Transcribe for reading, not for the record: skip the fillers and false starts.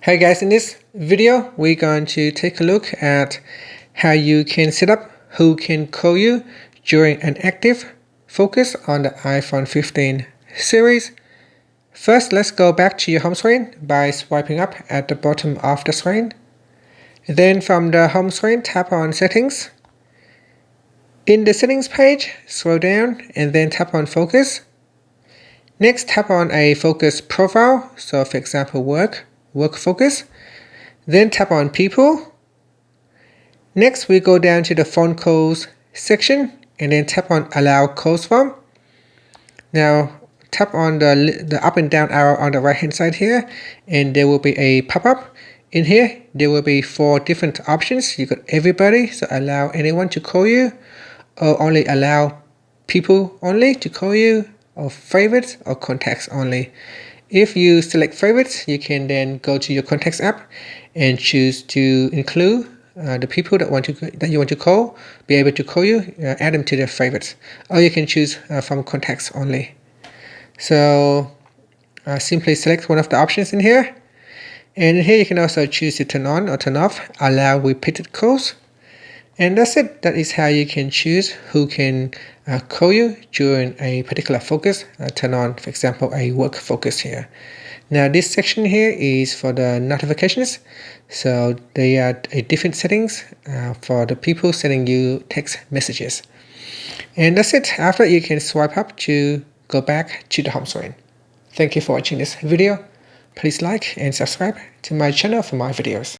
Hey guys, in this video we're going to take a look at how you can set up who can call you during an active focus on the iPhone 15 series. First, let's go back to your home screen by swiping up at the bottom of the screen. Then from the home screen, tap on Settings. In the Settings page, scroll down and then tap on Focus. Next, tap on a focus profile, so for example work focus. Then tap on People. Next, we go down to the phone calls section and then tap on Allow calls from. Now tap on the up and down arrow on the right hand side here, and there will be a pop-up. In here there will be 4 different options. You got everybody, so allow anyone to call you, or only allow people only to call you, or favorites, or contacts only. If you select favorites, you can then go to your contacts app and choose to include the people that you want to call, be able to call you, add them to their favorites, or you can choose from contacts only. So simply select one of the options in here, and here you can also choose to turn on or turn off allow repeated calls. And that's it. That is how you can choose who can call you during a particular focus. Turn on, for example, a work focus here. Now this section here is for the notifications. So they are different settings for the people sending you text messages. And that's it. After you can swipe up to go back to the home screen. Thank you for watching this video. Please like and subscribe to my channel for more videos.